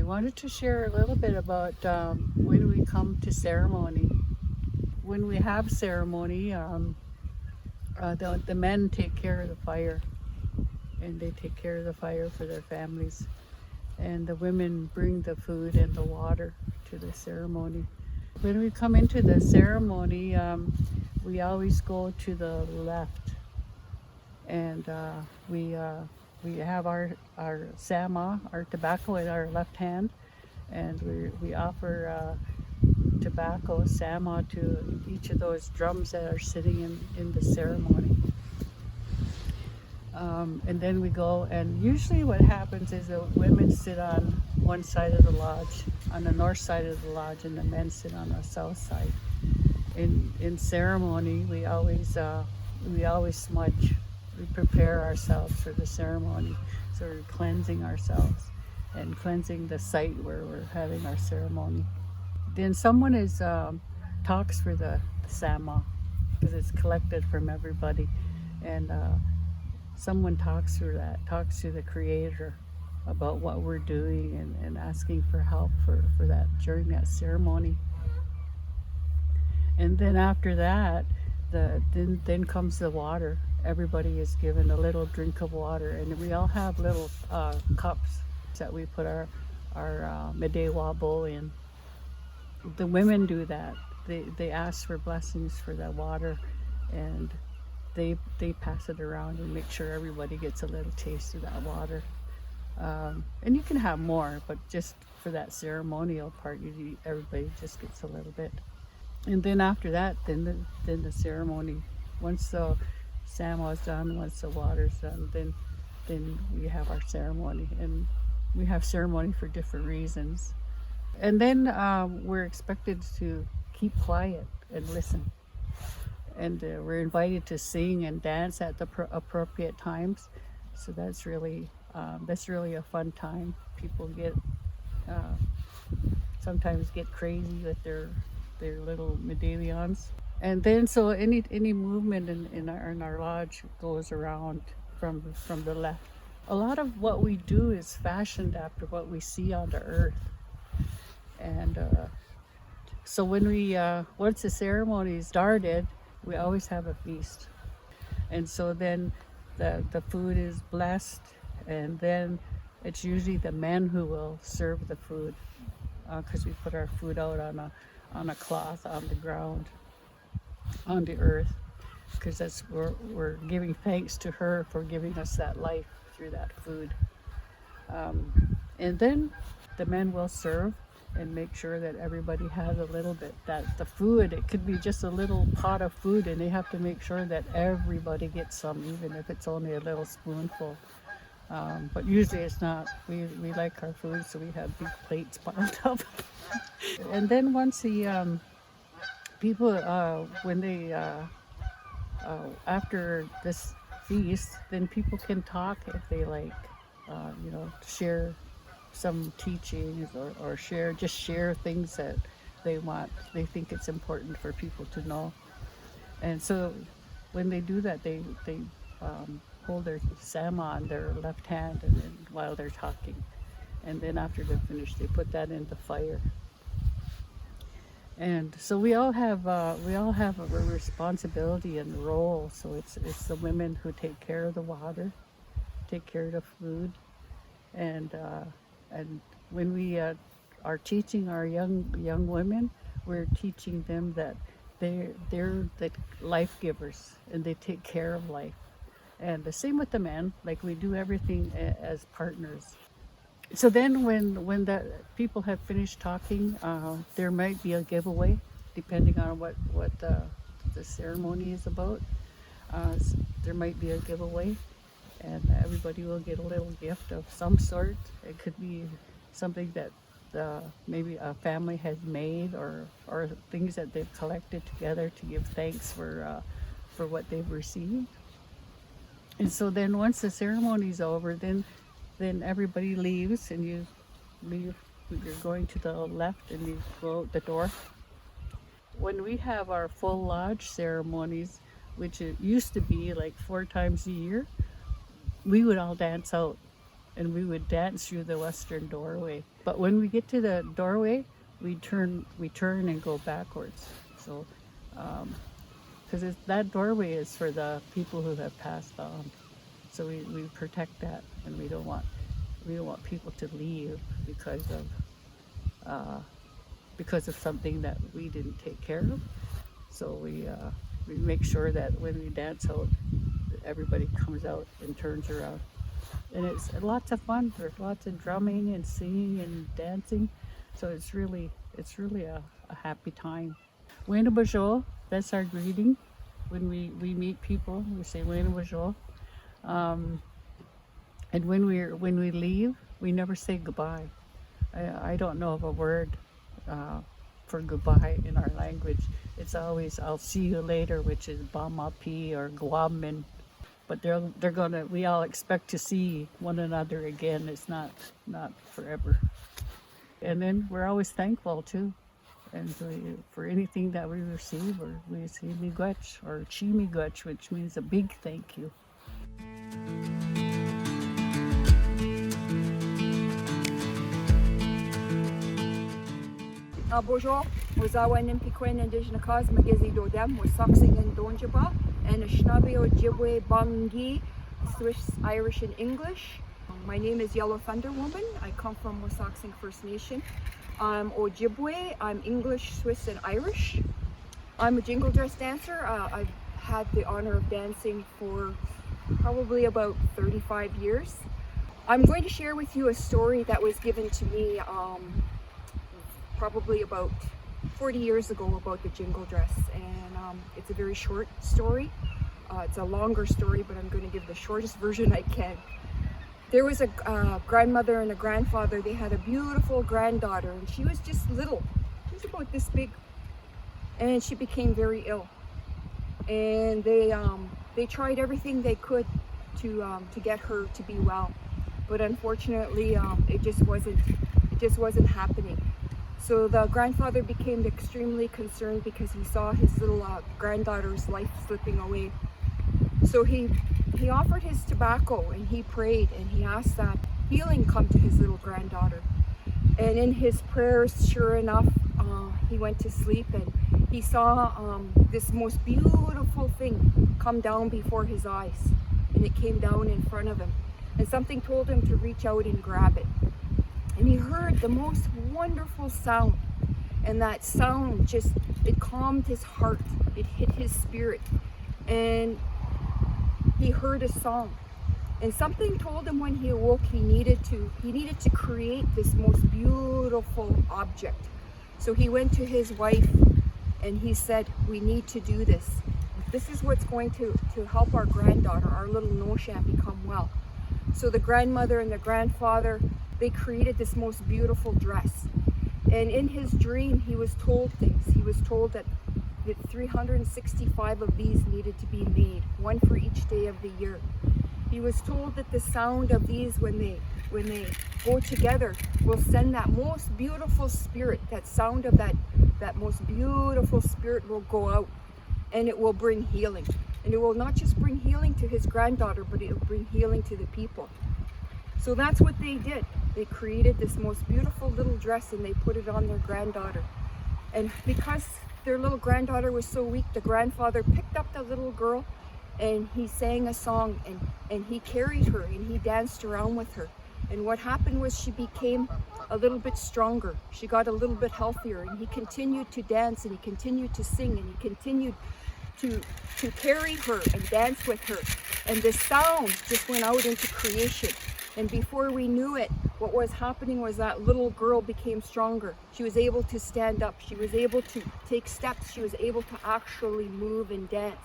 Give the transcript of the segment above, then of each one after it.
wanted to share a little bit about when we come to ceremony. When we have ceremony, the men take care of the fire, and they take care of the fire for their families. And the women bring the food and the water to the ceremony. When we come into the ceremony, we always go to the left, and we have our sama, our tobacco in our left hand, and we offer tobacco, sama, to each of those drums that are sitting in the ceremony. And then we go, and usually what happens is the women sit on one side of the lodge, on the north side of the lodge, and the men sit on the south side. In ceremony, we always smudge. We prepare ourselves for the ceremony, so we're cleansing ourselves and cleansing the site where we're having our ceremony. Then someone talks for the sama, because it's collected from everybody, and someone talks to the creator about what we're doing, and asking for help for that during that ceremony. And then after that, then comes the water. Everybody is given a little drink of water, and we all have little cups that we put our medewa bowl in. The women do that. They ask for blessings for that water, and they pass it around and make sure everybody gets a little taste of that water. And you can have more, but just for that ceremonial part, everybody just gets a little bit. And then after that, then the ceremony, once the sama is done, once the water's done, then we have our ceremony. And we have ceremony for different reasons. And then we're expected to keep quiet and listen. And we're invited to sing and dance at the appropriate times. So that's really a fun time. People sometimes get crazy with their little medallions. And then so any movement in our lodge goes around from the left. A lot of what we do is fashioned after what we see on the earth. And so when once the ceremony started, we always have a feast. And so then the food is blessed, and then it's usually the men who will serve the food, because we put our food out on a cloth on the ground, on the earth, because we're giving thanks to her for giving us that life through that food. And then the men will serve and make sure that everybody has a little bit. That the food, it could be just a little pot of food, and they have to make sure that everybody gets some, even if it's only a little spoonful. But usually it's not. We like our food, so we have big plates piled up. And then once the people, when they after this feast, then people can talk if they like, share some teachings, or share things that they think it's important for people to know. And so when they do that, they hold their sama on their left hand, and while they're talking, and then after they're finished, they put that in the fire. And so we all have a responsibility and role. So it's the women who take care of the water, take care of the food, and when we are teaching our young women, we're teaching them that they're the life givers, and they take care of life. And the same with the men, like we do everything as partners. So then when the people have finished talking, there might be a giveaway, depending on what the ceremony is about. So there might be a giveaway, and everybody will get a little gift of some sort. It could be something that maybe a family has made, or things that they've collected together to give thanks for what they've received. And so then once the ceremony's over, then everybody leaves, and you leave. You're going to the left, and you go out the door. When we have our full lodge ceremonies, which it used to be like 4 times a year, we would all dance out and we would dance through the western doorway. But when we get to the doorway, we turn and go backwards. So, because that doorway is for the people who have passed on. So we protect that, and we don't want people to leave because of something that we didn't take care of. So we make sure that when we dance out, everybody comes out and turns around. And it's lots of fun. There's lots of drumming and singing and dancing. So it's really a happy time. Wena Bajo, that's our greeting. When we meet people, we say Wena Bajo. And when we leave, we never say goodbye. I don't know of a word for goodbye in our language. It's always I'll see you later, which is Bamapi or Guamin. But we all expect to see one another again. It's not forever. And then we're always thankful too. And for anything that we receive, or we see miigwech or chi miigwech, which means a big thank you. Bonjour, Wazawa Nimpiquen Indigenous Cause Magizi Dodem, Wasauksing and Donjaba, and Ashnabi Ojibwe Bangi, Swiss, Irish, and English. My name is Yellow Thunder Woman. I come from Wasauksing First Nation. I'm Ojibwe, I'm English, Swiss, and Irish. I'm a jingle dress dancer. I've had the honor of dancing for probably about 35 years. I'm going to share with you a story that was given to me probably about 40 years ago about the jingle dress, and it's a very short story. It's a longer story, but I'm going to give the shortest version I can. There was a grandmother and a grandfather. They had a beautiful granddaughter, and she was just little. She was about this big, and she became very ill. And they tried everything they could to get her to be well, but unfortunately, it just wasn't happening. So the grandfather became extremely concerned because he saw his little granddaughter's life slipping away. So he offered his tobacco, and he prayed, and he asked that healing come to his little granddaughter. And in his prayers, sure enough, he went to sleep, and he saw this most beautiful thing come down before his eyes, and it came down in front of him, and something told him to reach out and grab it. And he heard the most wonderful sound, and that sound it calmed his heart, it hit his spirit, and he heard a song. And something told him when he awoke he needed to create this most beautiful object. So he went to his wife and he said, we need to do this. This is what's going to help our granddaughter, our little Noshan, become well. So the grandmother and the grandfather, they created this most beautiful dress. And in his dream, he was told things. He was told that 365 of these needed to be made, one for each day of the year. He was told that the sound of these, when they go together, will send that most beautiful spirit. That sound of that most beautiful spirit will go out, and it will bring healing. And it will not just bring healing to his granddaughter, but it will bring healing to the people. So that's what they did. They created this most beautiful little dress, and they put it on their granddaughter. And because their little granddaughter was so weak, the grandfather picked up the little girl, and he sang a song, and he carried her, and he danced around with her. And what happened was she became a little bit stronger. She got a little bit healthier, and he continued to dance, and he continued to sing, and he continued to carry her and dance with her. And the sound just went out into creation. And before we knew it, what was happening was that little girl became stronger. She was able to stand up. She was able to take steps. She was able to actually move and dance.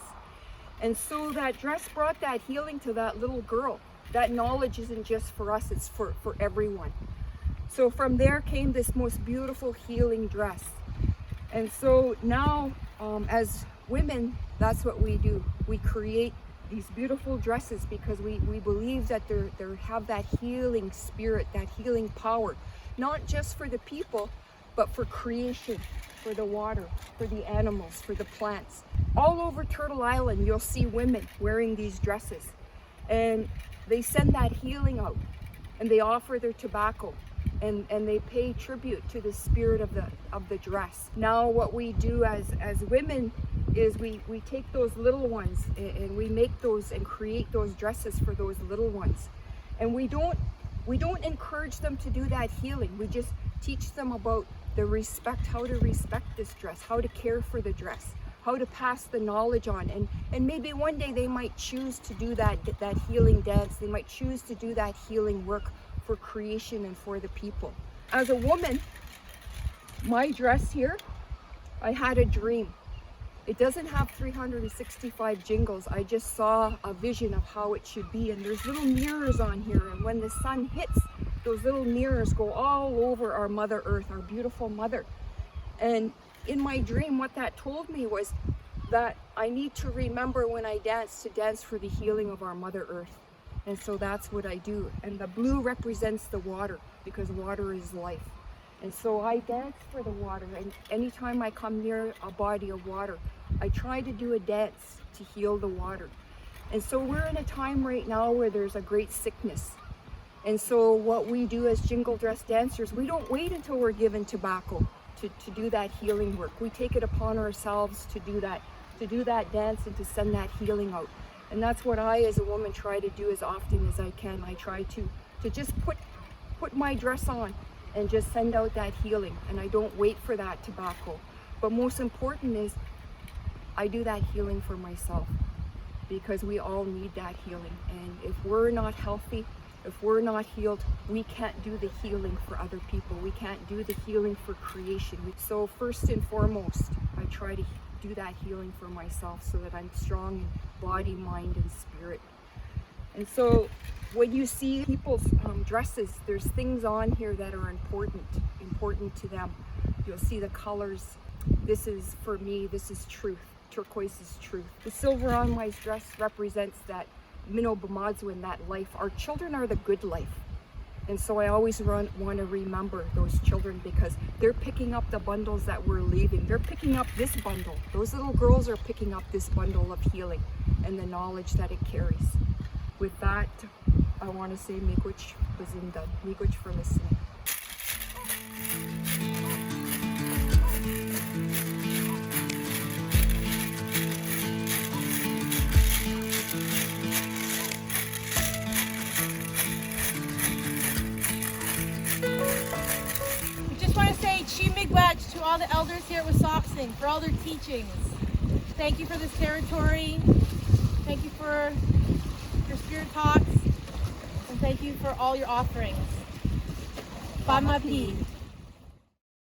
And so that dress brought that healing to that little girl. That knowledge isn't just for us, it's for everyone. So from there came this most beautiful healing dress. And so now, as women, that's what we do. We create these beautiful dresses because we believe that they have that healing spirit, that healing power, not just for the people, but for creation, for the water, for the animals, for the plants. All over Turtle Island, you'll see women wearing these dresses, and they send that healing out. and they offer their tobacco, and they pay tribute to the spirit of the dress. Now what we do as women is we take those little ones and we make those and create those dresses for those little ones. And we don't encourage them to do that healing. We just teach them about the respect, how to respect this dress, how to care for the dress, how to pass the knowledge on. And maybe one day they might choose to do that healing dance. They might choose to do that healing work for creation and for the people. As a woman, my dress here, I had a dream. It doesn't have 365 jingles. I just saw a vision of how it should be. And there's little mirrors on here. And when the sun hits, those little mirrors go all over our Mother Earth, our beautiful mother. And in my dream, what that told me was that I need to remember when I dance to dance for the healing of our Mother Earth. And so that's what I do. And the blue represents the water, because water is life. And so I dance for the water. And anytime I come near a body of water, I try to do a dance to heal the water. And so we're in a time right now where there's a great sickness. And so what we do as jingle dress dancers, we don't wait until we're given tobacco to do that healing work. We take it upon ourselves to do that dance and to send that healing out. And that's what I, as a woman, try to do as often as I can. I try to just put my dress on and just send out that healing. And I don't wait for that tobacco. But most important is I do that healing for myself, because we all need that healing. And if we're not healthy, if we're not healed, we can't do the healing for other people. We can't do the healing for creation. So first and foremost, I try to do that healing for myself so that I'm strong in body, mind, and spirit. And so when you see people's dresses, there's things on here that are important to them. You'll see the colors. This is, for me, this is truth. Turquoise is truth. The silver on my dress represents that Minnow B'Madzwin, that life. Our children are the good life. And so I always want to remember those children, because they're picking up the bundles that we're leaving. They're picking up this bundle. Those little girls are picking up this bundle of healing and the knowledge that it carries. With that, I want to say miigwech bazindan, miigwech for listening. Miigwech to all the elders here at Wasauksing for all their teachings. Thank you for this territory. Thank you for your spirit talks. And thank you for all your offerings. Bamapi.